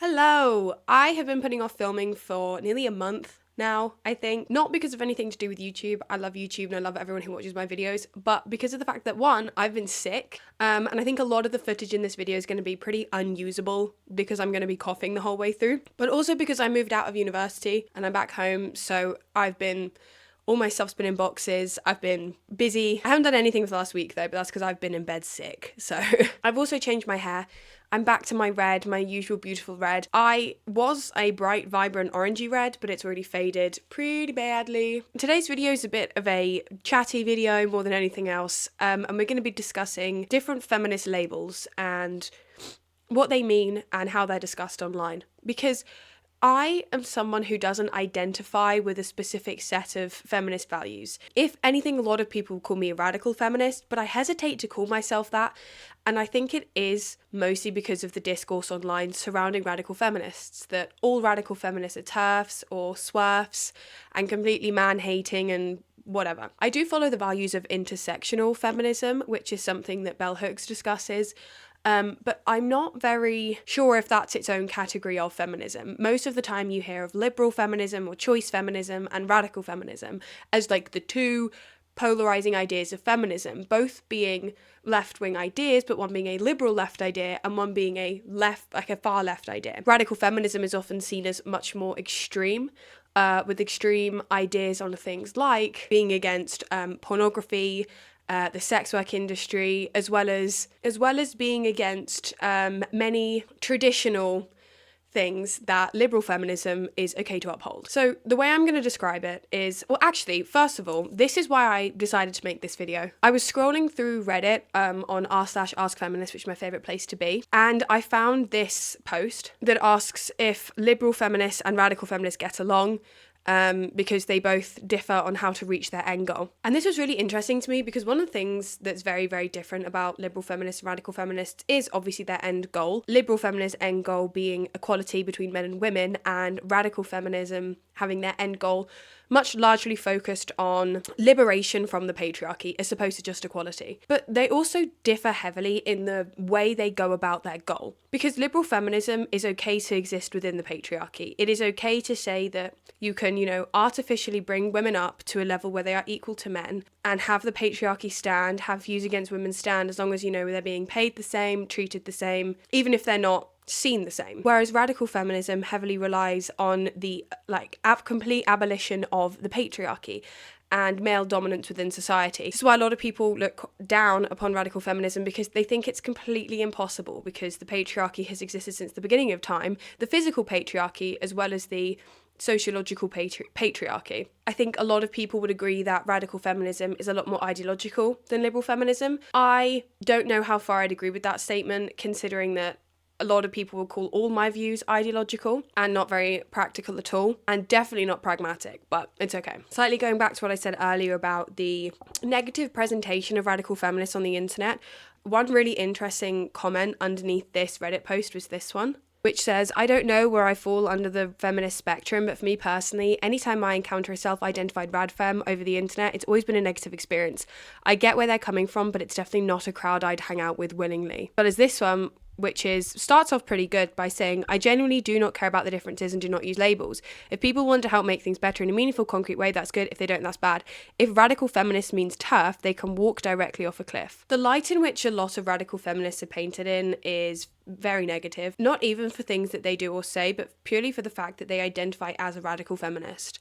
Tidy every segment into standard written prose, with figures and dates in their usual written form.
Hello! I have been putting off filming for nearly a month now, I think. Not because of anything to do with YouTube. I love YouTube and I love everyone who watches my videos, but because of the fact that one, I've been sick, and I think a lot of the footage in this video is going to be pretty unusable because I'm going to be coughing the whole way through, but also because I moved out of university and I'm back home, so all my stuff's been in boxes. I've been busy. I haven't done anything for the last week though, but that's because I've been in bed sick. So I've also changed my hair. I'm back to my red, my usual beautiful red. I was a bright, vibrant orangey red, but it's already faded pretty badly. Today's video is a bit of a chatty video more than anything else, and we're going to be discussing different feminist labels and what they mean and how they're discussed online. Because I am someone who doesn't identify with a specific set of feminist values. If anything, a lot of people call me a radical feminist, but I hesitate to call myself that. And I think it is mostly because of the discourse online surrounding radical feminists, that all radical feminists are TERFs or SWERFs and completely man-hating and whatever. I do follow the values of intersectional feminism, which is something that Bell Hooks discusses. But I'm not very sure if that's its own category of feminism. Most of the time you hear of liberal feminism or choice feminism and radical feminism as like the two polarizing ideas of feminism, both being left-wing ideas, but one being a liberal left idea and one being a far left idea. Radical feminism is often seen as much more extreme, with extreme ideas on things like being against pornography, the sex work industry, as well as being against many traditional things that liberal feminism is okay to uphold. So the way I'm going to describe it is, well, actually, first of all, this is why I decided to make this video. I was scrolling through Reddit on r/askfeminists, which is my favorite place to be, and I found this post that asks if liberal feminists and radical feminists get along, because they both differ on how to reach their end goal. And this was really interesting to me because one of the things that's very, very different about liberal feminists and radical feminists is obviously their end goal. Liberal feminists' end goal being equality between men and women, and radical feminism having their end goal much largely focused on liberation from the patriarchy as opposed to just equality. But they also differ heavily in the way they go about their goal. Because liberal feminism is okay to exist within the patriarchy. It is okay to say that you can, artificially bring women up to a level where they are equal to men and have the patriarchy stand, have views against women stand, as long as, they're being paid the same, treated the same, even if they're not seen the same. Whereas radical feminism heavily relies on the complete abolition of the patriarchy and male dominance within society. This is why a lot of people look down upon radical feminism, because they think it's completely impossible, because the patriarchy has existed since the beginning of time, the physical patriarchy as well as the sociological patriarchy. I think a lot of people would agree that radical feminism is a lot more ideological than liberal feminism. I don't know how far I'd agree with that statement, considering that a lot of people will call all my views ideological and not very practical at all, and definitely not pragmatic, but it's okay. Slightly going back to what I said earlier about the negative presentation of radical feminists on the internet, one really interesting comment underneath this Reddit post was this one, which says, "I don't know where I fall under the feminist spectrum, but for me personally, anytime I encounter a self-identified radfem over the internet, it's always been a negative experience. I get where they're coming from, but it's definitely not a crowd I'd hang out with willingly." But as this one, which starts off pretty good by saying, "I genuinely do not care about the differences and do not use labels. If people want to help make things better in a meaningful, concrete way, that's good. If they don't, that's bad. If radical feminist means TERF, they can walk directly off a cliff." The light in which a lot of radical feminists are painted in is very negative, not even for things that they do or say, but purely for the fact that they identify as a radical feminist.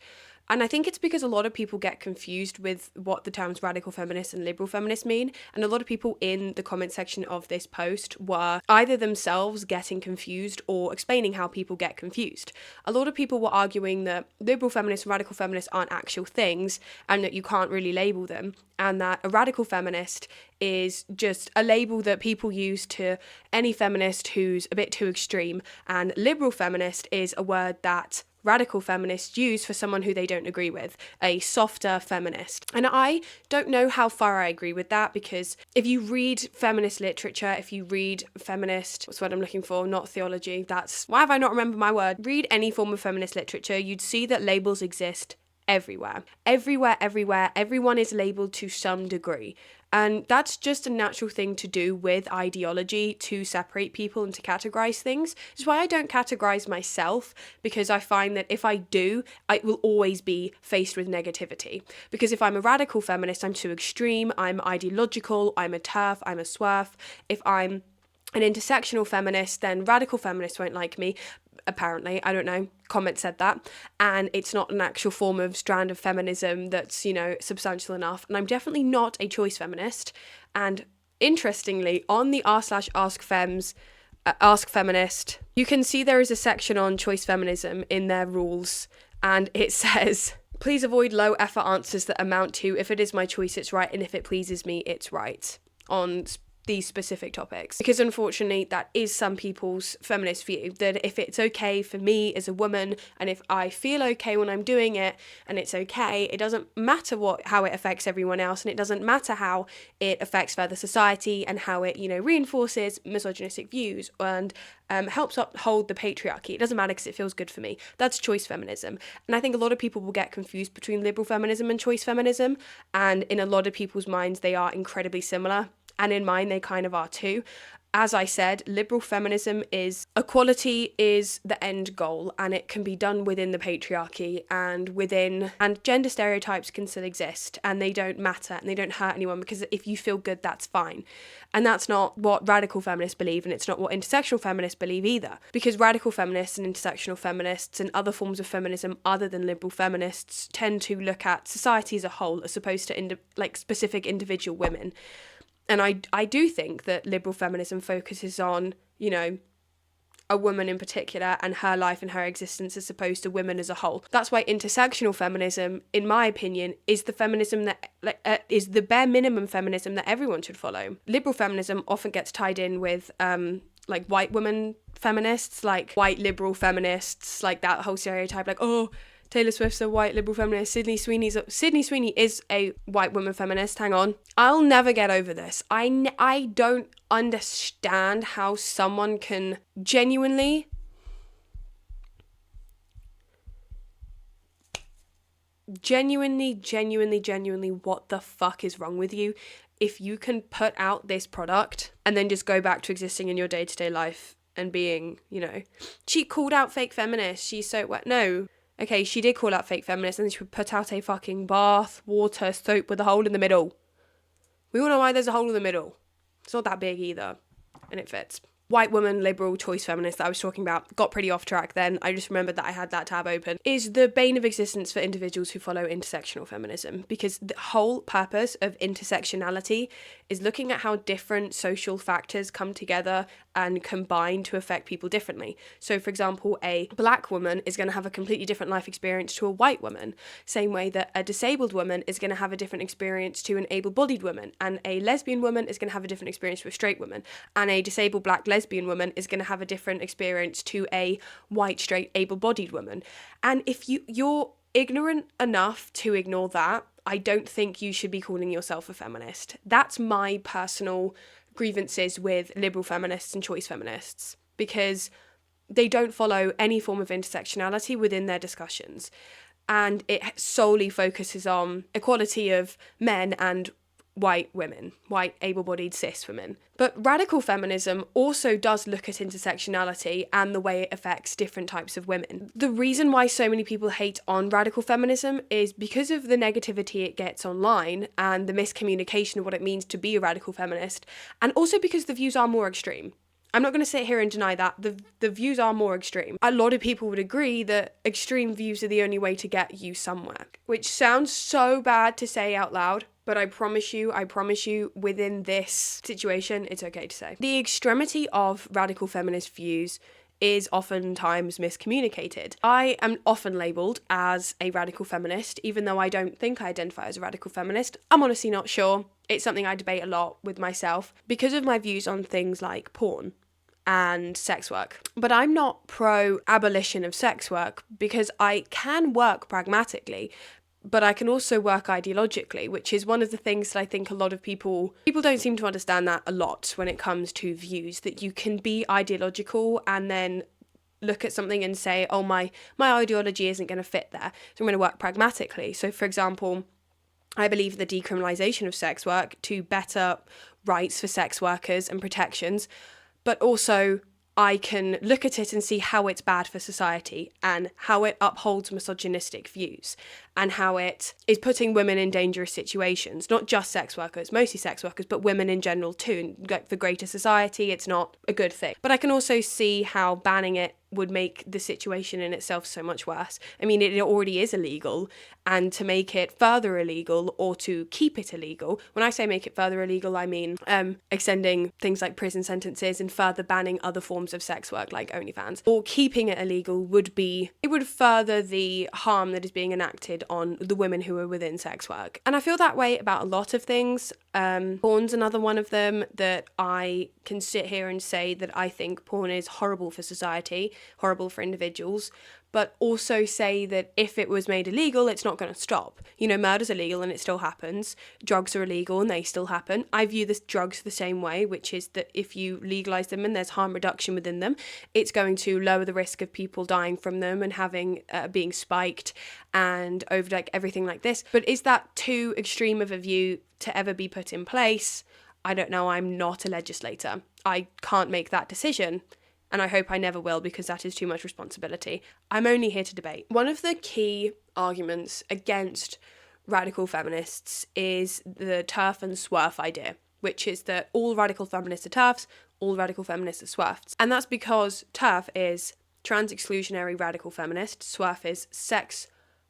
And I think it's because a lot of people get confused with what the terms radical feminist and liberal feminist mean. And a lot of people in the comment section of this post were either themselves getting confused or explaining how people get confused. A lot of people were arguing that liberal feminists and radical feminists aren't actual things and that you can't really label them, and that a radical feminist is just a label that people use to any feminist who's a bit too extreme, and liberal feminist is a word that radical feminists use for someone who they don't agree with, a softer feminist. And I don't know how far I agree with that, because if you read feminist literature, if you read feminist, what's the word I'm looking for? Not theology, why have I not remembered my word? Read any form of feminist literature, you'd see that labels exist everywhere. Everywhere. Everyone is labelled to some degree. And that's just a natural thing to do with ideology, to separate people and to categorize things. Which is why I don't categorize myself, because I find that if I do, I will always be faced with negativity. Because if I'm a radical feminist, I'm too extreme, I'm ideological, I'm a TERF, I'm a SWERF. If I'm an intersectional feminist, then radical feminists won't like me. Apparently, I don't know, comment said that, and it's not an actual form of strand of feminism that's, you know, substantial enough. And I'm definitely not a choice feminist. And interestingly, on the r/ask feminist, you can see there is a section on choice feminism in their rules, and it says, please avoid low effort answers that amount to, if it is my choice, it's right, and if it pleases me, it's right, on these specific topics. Because unfortunately, that is some people's feminist view, that if it's okay for me as a woman, and if I feel okay when I'm doing it, and it's okay, it doesn't matter how it affects everyone else, and it doesn't matter how it affects further society, and how it, you know, reinforces misogynistic views and helps uphold the patriarchy. It doesn't matter because it feels good for me. That's choice feminism. And I think a lot of people will get confused between liberal feminism and choice feminism, and in a lot of people's minds, they are incredibly similar. And in mine, they kind of are too. As I said, liberal feminism is equality is the end goal, and it can be done within the patriarchy and gender stereotypes can still exist, and they don't matter and they don't hurt anyone, because if you feel good, that's fine. And that's not what radical feminists believe, and it's not what intersectional feminists believe either, because radical feminists and intersectional feminists and other forms of feminism other than liberal feminists tend to look at society as a whole as opposed to specific individual women. And I do think that liberal feminism focuses on, you know, a woman in particular and her life and her existence as opposed to women as a whole. That's why intersectional feminism, in my opinion, is the feminism that is the bare minimum feminism that everyone should follow. Liberal feminism often gets tied in with white women feminists, like white liberal feminists, like that whole stereotype, like, oh, Taylor Swift's a white liberal feminist, Sydney Sweeney is a white woman feminist. Hang on. I'll never get over this. I don't understand how someone can genuinely what the fuck is wrong with you if you can put out this product and then just go back to existing in your day-to-day life and being, you know, she called out fake feminists, she's so what? No. Okay, she did call out fake feminists, and then she would put out a fucking bath water soap with a hole in the middle. We all know why there's a hole in the middle. It's not that big either, and it fits. White woman, liberal, choice feminist that I was talking about, got pretty off track then. I just remembered that I had that tab open. Is the bane of existence for individuals who follow intersectional feminism, because the whole purpose of intersectionality is looking at how different social factors come together and combine to affect people differently. So, for example, a black woman is going to have a completely different life experience to a white woman, same way that a disabled woman is going to have a different experience to an able-bodied woman, and a lesbian woman is going to have a different experience to a straight woman, and a disabled black lesbian woman is going to have a different experience to a white, straight, able-bodied woman. And if you're ignorant enough to ignore that, I don't think you should be calling yourself a feminist. That's my personal grievances with liberal feminists and choice feminists, because they don't follow any form of intersectionality within their discussions. And it solely focuses on equality of men and white women, white able-bodied cis women. But radical feminism also does look at intersectionality and the way it affects different types of women. The reason why so many people hate on radical feminism is because of the negativity it gets online and the miscommunication of what it means to be a radical feminist, and also because the views are more extreme. I'm not going to sit here and deny that. The views are more extreme. A lot of people would agree that extreme views are the only way to get you somewhere, which sounds so bad to say out loud. But I promise you, within this situation, it's okay to say. The extremity of radical feminist views is oftentimes miscommunicated. I am often labelled as a radical feminist, even though I don't think I identify as a radical feminist. I'm honestly not sure. It's something I debate a lot with myself because of my views on things like porn and sex work. But I'm not pro-abolition of sex work, because I can work pragmatically, but I can also work ideologically, which is one of the things that I think a lot of people don't seem to understand that a lot when it comes to views, that you can be ideological and then look at something and say, oh, my ideology isn't going to fit there, so I'm going to work pragmatically. So, for example, I believe the decriminalisation of sex work to better rights for sex workers and protections, but also I can look at it and see how it's bad for society and how it upholds misogynistic views and how it is putting women in dangerous situations, not just sex workers, mostly sex workers, but women in general too. Like, for greater society, it's not a good thing. But I can also see how banning it would make the situation in itself so much worse. I mean, it already is illegal, and to make it further illegal or to keep it illegal, when I say make it further illegal, I mean extending things like prison sentences and further banning other forms of sex work like OnlyFans, or keeping it illegal would further the harm that is being enacted on the women who are within sex work. And I feel that way about a lot of things. Porn's another one of them that I can sit here and say that I think porn is horrible for society, horrible for individuals, but also say that if it was made illegal, it's not going to stop. You know, murder's illegal and it still happens. Drugs are illegal and they still happen. I view the drugs the same way, which is that if you legalise them and there's harm reduction within them, it's going to lower the risk of people dying from them and having being spiked and over like everything like this. But is that too extreme of a view to ever be put in place? I don't know. I'm not a legislator. I can't make that decision. And I hope I never will, because that is too much responsibility. I'm only here to debate. One of the key arguments against radical feminists is the TERF and SWERF idea, which is that all radical feminists are TERFs, all radical feminists are SWERFs. And that's because TERF is trans exclusionary radical feminist, SWERF is sex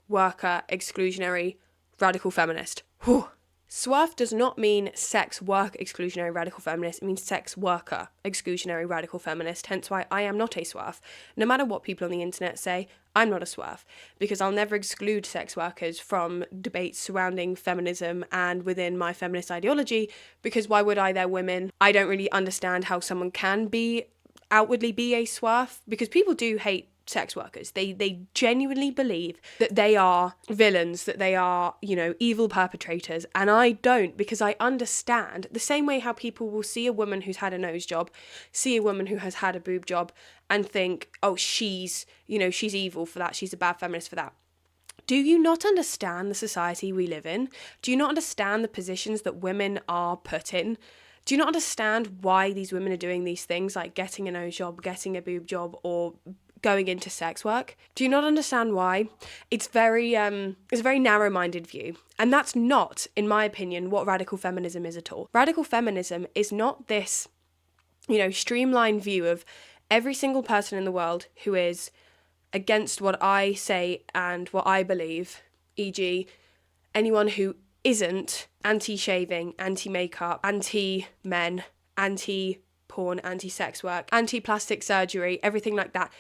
worker exclusionary radical feminist. Whew. SWERF does not mean sex work exclusionary radical feminist, it means sex worker exclusionary radical feminist, hence why I am not a SWERF. No matter what people on the internet say, I'm not a SWERF, because I'll never exclude sex workers from debates surrounding feminism and within my feminist ideology, because why would I? They're women. I don't really understand how someone can outwardly be a SWERF, because people do hate sex workers. They genuinely believe that they are villains, that they are, evil perpetrators. And I don't, because I understand the same way how people will see a woman who's had a nose job, see a woman who has had a boob job and think, oh, she's evil for that. She's a bad feminist for that. Do you not understand the society we live in? Do you not understand the positions that women are put in? Do you not understand why these women are doing these things, like getting a nose job, getting a boob job, or going into sex work? Do you not understand why? It's a very narrow-minded view. And that's not, in my opinion, what radical feminism is at all. Radical feminism is not this, streamlined view of every single person in the world who is against what I say and what I believe, e.g., anyone who isn't anti-shaving, anti-makeup, anti-men, anti-porn, anti-sex work, anti-plastic surgery, everything like that,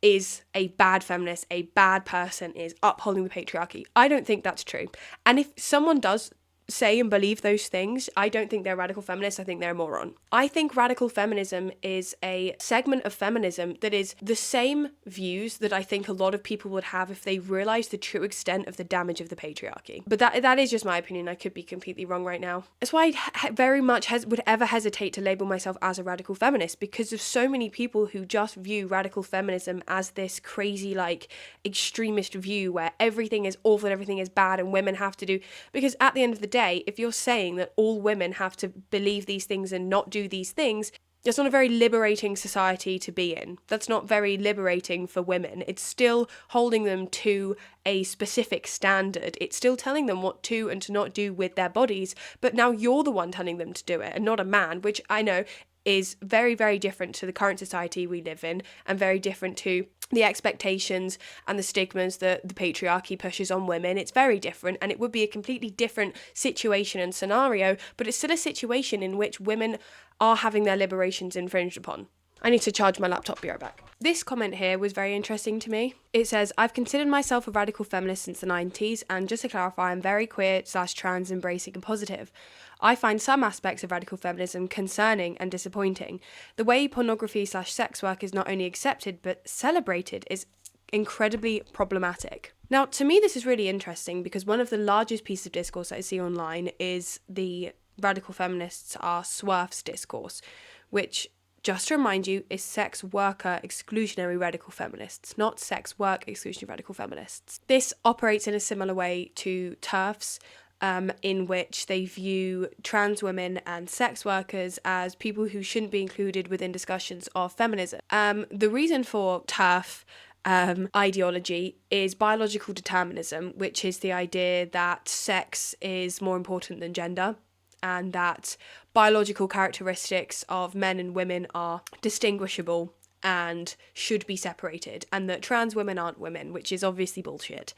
is a bad feminist, a bad person, is upholding the patriarchy. I don't think that's true. And if someone does say and believe those things, I don't think they're radical feminists, I think they're a moron. I think radical feminism is a segment of feminism that is the same views that I think a lot of people would have if they realised the true extent of the damage of the patriarchy. But that is just my opinion. I could be completely wrong right now. That's why I very much would ever hesitate to label myself as a radical feminist, because there's so many people who just view radical feminism as this crazy, extremist view where everything is awful and everything is bad and women have to do, because at the end of the day, if you're saying that all women have to believe these things and not do these things, that's not a very liberating society to be in. That's not very liberating for women. It's still holding them to a specific standard. It's still telling them what to and to not do with their bodies, but now you're the one telling them to do it and not a man, which I know is very, very different to the current society we live in and very different to the expectations and the stigmas that the patriarchy pushes on women. It's very different, and it would be a completely different situation and scenario, but it's still a situation in which women are having their liberations infringed upon. I need to charge my laptop, be right back. This comment here was very interesting to me. It says, I've considered myself a radical feminist since the 90s, and just to clarify, I'm very queer/trans embracing and positive. I find some aspects of radical feminism concerning and disappointing. The way pornography/sex work is not only accepted but celebrated is incredibly problematic. Now, to me, this is really interesting because one of the largest pieces of discourse I see online is the radical feminists are SWERF's discourse, which just to remind you, is sex worker exclusionary radical feminists, not sex work exclusionary radical feminists. This operates in a similar way to TERFs, in which they view trans women and sex workers as people who shouldn't be included within discussions of feminism. The reason for TERF ideology is biological determinism, which is the idea that sex is more important than gender, and that biological characteristics of men and women are distinguishable and should be separated, and that trans women aren't women, which is obviously bullshit.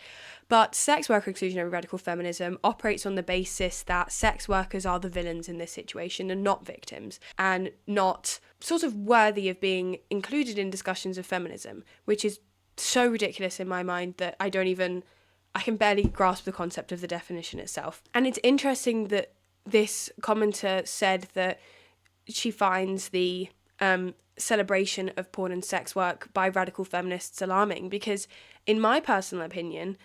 But sex worker exclusionary radical feminism operates on the basis that sex workers are the villains in this situation and not victims, and not sort of worthy of being included in discussions of feminism, which is so ridiculous in my mind that I can barely grasp the concept of the definition itself. And it's interesting that this commenter said that she finds the celebration of porn and sex work by radical feminists alarming, because in my personal opinion,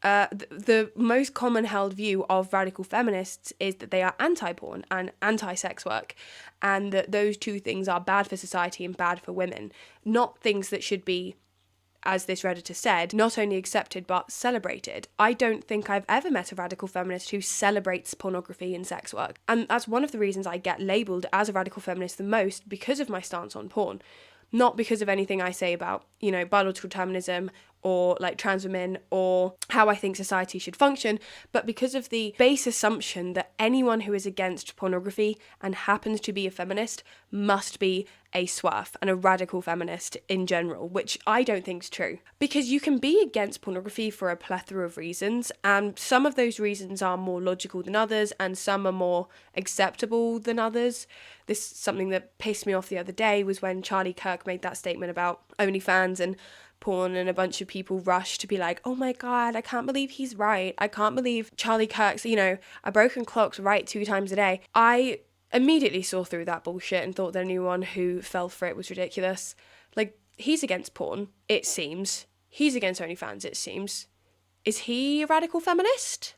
the most common held view of radical feminists is that they are anti-porn and anti-sex work, and that those two things are bad for society and bad for women, not things that should be, as this Redditor said, not only accepted but celebrated. I don't think I've ever met a radical feminist who celebrates pornography and sex work. And that's one of the reasons I get labelled as a radical feminist the most, because of my stance on porn. Not because of anything I say about, biological determinism or like trans women or how I think society should function, but because of the base assumption that anyone who is against pornography and happens to be a feminist must be a swerf and a radical feminist in general, which I don't think is true. Because you can be against pornography for a plethora of reasons, and some of those reasons are more logical than others, and some are more acceptable than others. This something that pissed me off the other day was when Charlie Kirk made that statement about OnlyFans and porn, and a bunch of people rushed to be like, oh my god, I can't believe he's right. I can't believe Charlie Kirk's, a broken clock's right 2 times a day. I immediately saw through that bullshit and thought that anyone who fell for it was ridiculous. Like, he's against porn, it seems. He's against OnlyFans, it seems. Is he a radical feminist?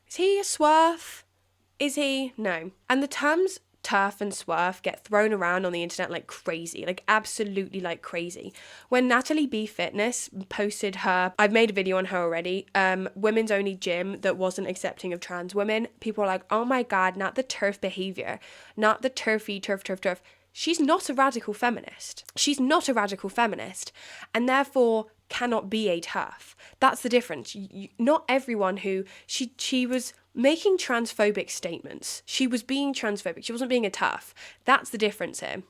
Is he a swerf? Is he? No. And the terms TERF and swerf get thrown around on the internet like crazy, like absolutely like crazy. When Natalie B Fitness posted her, I've made a video on her already, women's only gym that wasn't accepting of trans women, people are like, oh my god, not the TERF behavior, not the TERFy TERF. She's not a radical feminist. She's not a radical feminist, and therefore cannot be a TERF. That's the difference. Not everyone who, she was making transphobic statements. She was being transphobic. She wasn't being a TERF. That's the difference here.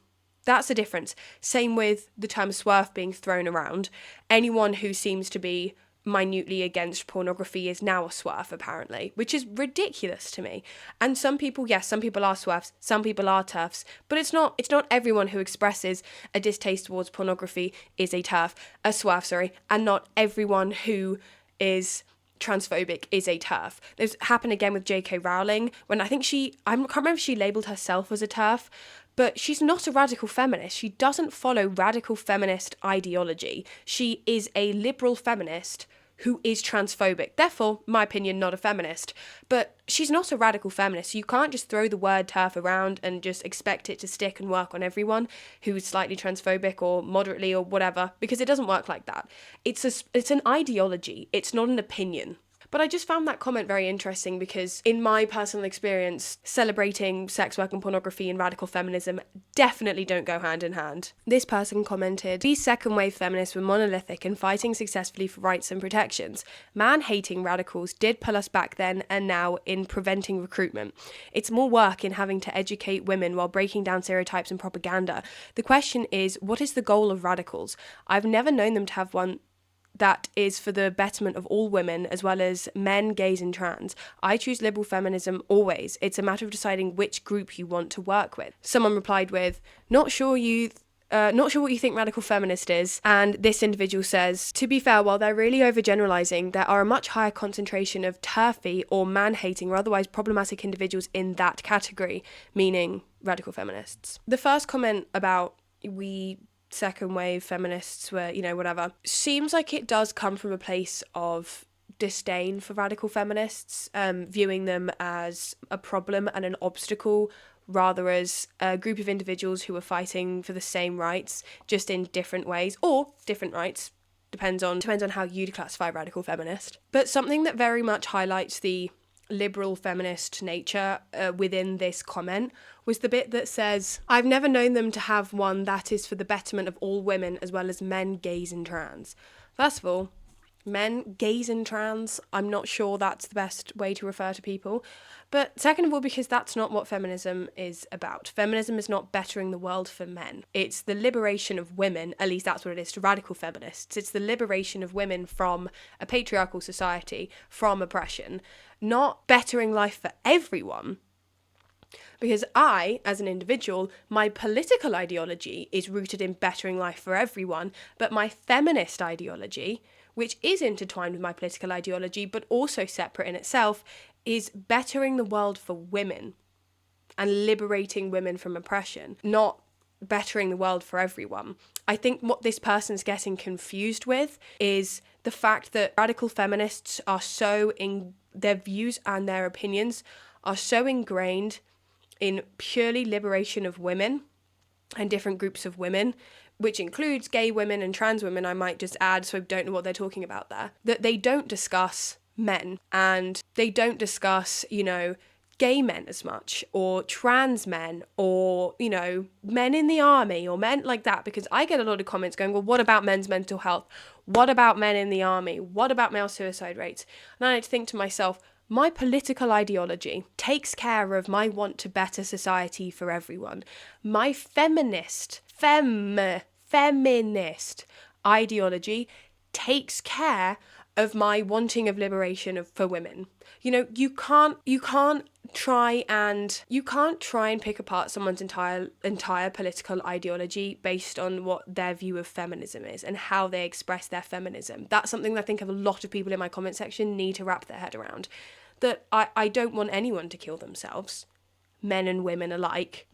That's the difference. Same with the term swerf being thrown around. Anyone who seems to be minutely against pornography is now a swerf, apparently, which is ridiculous to me. And some people, yes, some people are swerfs, some people are TERFs, but it's not everyone who expresses a distaste towards pornography is a swerf, and not everyone who is transphobic is a TERF. This happened again with J.K. Rowling, when I can't remember if she labelled herself as a TERF, but she's not a radical feminist. She doesn't follow radical feminist ideology. She is a liberal feminist who is transphobic. Therefore, my opinion, not a feminist. But she's not a radical feminist. So you can't just throw the word TERF around and just expect it to stick and work on everyone who's slightly transphobic or moderately or whatever, because it doesn't work like that. It's an ideology. It's not an opinion. But I just found that comment very interesting because in my personal experience, celebrating sex work and pornography and radical feminism definitely don't go hand in hand. This person commented, these second wave feminists were monolithic and fighting successfully for rights and protections. Man-hating radicals did pull us back then and now in preventing recruitment. It's more work in having to educate women while breaking down stereotypes and propaganda. The question is, what is the goal of radicals? I've never known them to have one that is for the betterment of all women, as well as men, gays and trans. I choose liberal feminism always. It's a matter of deciding which group you want to work with. Someone replied with, not sure what you think radical feminist is. And this individual says, to be fair, while they're really overgeneralizing, there are a much higher concentration of TERFy or man-hating or otherwise problematic individuals in that category, meaning radical feminists. The first comment about second wave feminists were, whatever, seems like it does come from a place of disdain for radical feminists, viewing them as a problem and an obstacle rather as a group of individuals who are fighting for the same rights, just in different ways, or different rights. Depends on how you'd classify radical feminist. But something that very much highlights the liberal feminist nature within this comment was the bit that says, "I've never known them to have one that is for the betterment of all women as well as men, gays and trans." First of all, men, gays and trans, I'm not sure that's the best way to refer to people. But second of all, because that's not what feminism is about. Feminism is not bettering the world for men. It's the liberation of women, at least that's what it is to radical feminists. It's the liberation of women from a patriarchal society, from oppression, not bettering life for everyone. Because I, as an individual, my political ideology is rooted in bettering life for everyone, but my feminist ideology, which is intertwined with my political ideology, but also separate in itself, is bettering the world for women and liberating women from oppression, not bettering the world for everyone. I think what this person's getting confused with is the fact that radical feminists are their views and their opinions are so ingrained in purely liberation of women and different groups of women, which includes gay women and trans women, I might just add, so I don't know what they're talking about there, that they don't discuss men, and they don't discuss, gay men as much, or trans men, or, men in the army, or men like that, because I get a lot of comments going, well, what about men's mental health? What about men in the army? What about male suicide rates? And I like to think to myself, my political ideology takes care of my want to better society for everyone. My feminist ideology takes care of my wanting of liberation for women. You can't try and pick apart someone's entire political ideology based on what their view of feminism is and how they express their feminism. That's something that I think a lot of people in my comment section need to wrap their head around. That I don't want anyone to kill themselves, men and women alike.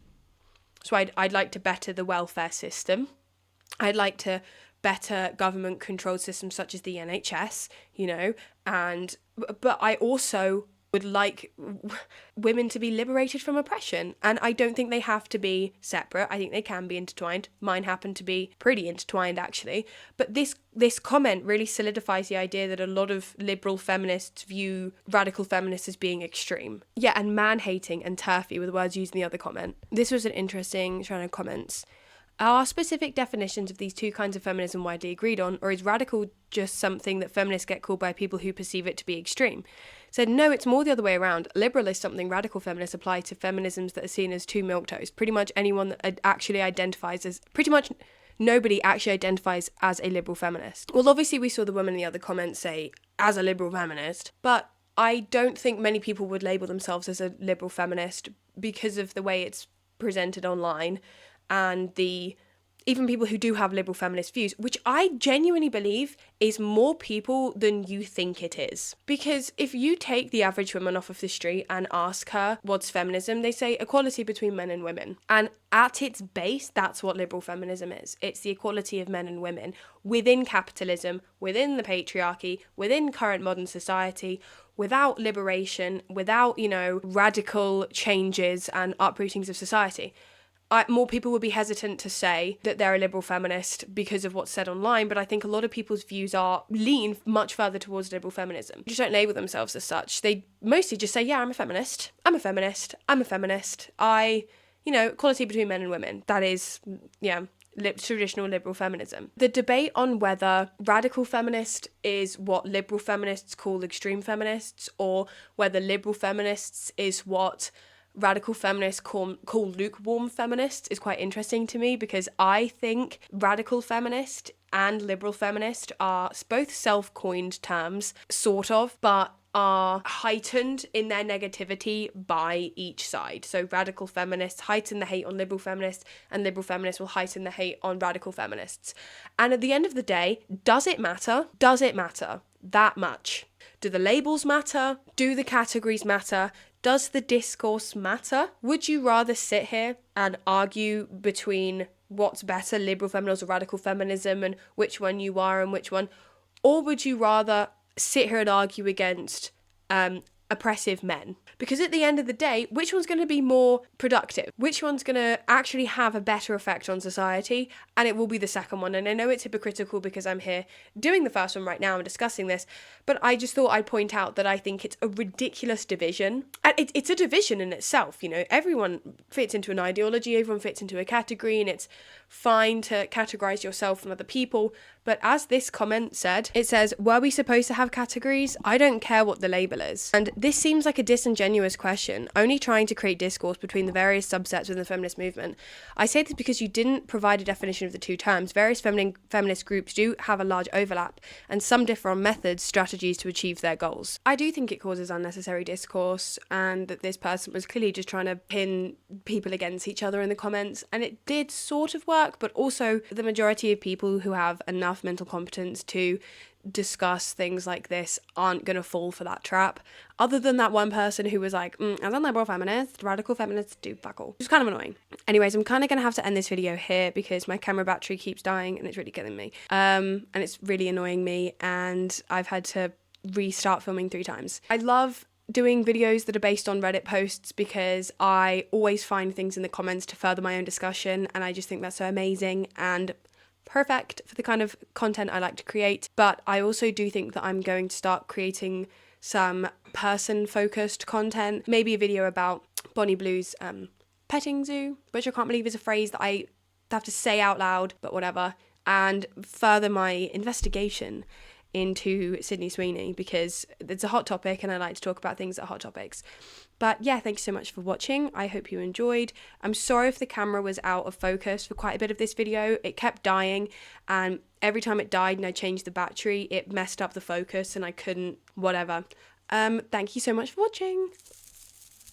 So I'd like to better the welfare system. I'd like to better government controlled systems such as the NHS, but I also would like women to be liberated from oppression. And I don't think they have to be separate. I think they can be intertwined. Mine happen to be pretty intertwined, actually. But this comment really solidifies the idea that a lot of liberal feminists view radical feminists as being extreme. Yeah, and man-hating and turfy were the words used in the other comment. This was an interesting trend of comments. Are specific definitions of these two kinds of feminism widely agreed on, or is radical just something that feminists get called by people who perceive it to be extreme? Said, no, it's more the other way around. Liberal is something radical feminists apply to feminisms that are seen as too milquetoast. Pretty much anyone that actually identifies as, pretty much nobody actually identifies as a liberal feminist. Well, obviously we saw the woman in the other comment say, as a liberal feminist, but I don't think many people would label themselves as a liberal feminist because of the way it's presented online. And even people who do have liberal feminist views, which I genuinely believe is more people than you think it is. Because if you take the average woman off of the street and ask her what's feminism, they say equality between men and women. And at its base, that's what liberal feminism is. It's the equality of men and women within capitalism, within the patriarchy, within current modern society, without liberation, without, radical changes and uprootings of society. More people would be hesitant to say that they're a liberal feminist because of what's said online, but I think a lot of people's views lean much further towards liberal feminism. They just don't label themselves as such. They mostly just say, yeah, I'm a feminist. Equality between men and women. That is, traditional liberal feminism. The debate on whether radical feminist is what liberal feminists call extreme feminists, or whether liberal feminists is what radical feminists call lukewarm feminists is quite interesting to me, because I think radical feminist and liberal feminist are both self-coined terms, sort of, but are heightened in their negativity by each side. So radical feminists heighten the hate on liberal feminists, and liberal feminists will heighten the hate on radical feminists. And at the end of the day, does it matter? Does it matter that much? Do the labels matter? Do the categories matter? Does the discourse matter? Would you rather sit here and argue between what's better, liberal feminism or radical feminism, and which one you are and which one? Or would you rather sit here and argue against oppressive men. Because at the end of the day, which one's going to be more productive? Which one's going to actually have a better effect on society? And it will be the second one. And I know it's hypocritical because I'm here doing the first one right now and discussing this, but I just thought I'd point out that I think it's a ridiculous division. And it's a division in itself, you know, everyone fits into an ideology, everyone fits into a category, and it's fine to categorize yourself from other people. But as this comment said, it says, were we supposed to have categories? I don't care what the label is. And this seems like a disingenuous question, only trying to create discourse between the various subsets within the feminist movement. I say this because you didn't provide a definition of the two terms. Various feminist groups do have a large overlap, and some differ on methods, strategies to achieve their goals. I do think it causes unnecessary discourse, and that this person was clearly just trying to pin people against each other in the comments, and it did sort of work, but also the majority of people who have enough mental competence to discuss things like this aren't going to fall for that trap, other than that one person who was like, as a liberal feminist, radical feminists do fuck all. It's kind of annoying. Anyways, I'm kind of going to have to end this video here because my camera battery keeps dying and it's really killing me, and it's really annoying me, and I've had to restart filming 3 times. I love doing videos that are based on Reddit posts because I always find things in the comments to further my own discussion, and I just think that's so amazing and perfect for the kind of content I like to create. But I also do think that I'm going to start creating some person-focused content, maybe a video about Bonnie Blue's petting zoo, which I can't believe is a phrase that I have to say out loud, but whatever, and further my investigation into Sydney Sweeney because it's a hot topic and I like to talk about things that are hot topics. But yeah, thanks so much for watching. I hope you enjoyed. I'm sorry if the camera was out of focus for quite a bit of this video. It kept dying, and every time it died and I changed the battery, it messed up the focus and I couldn't, whatever. Thank you so much for watching.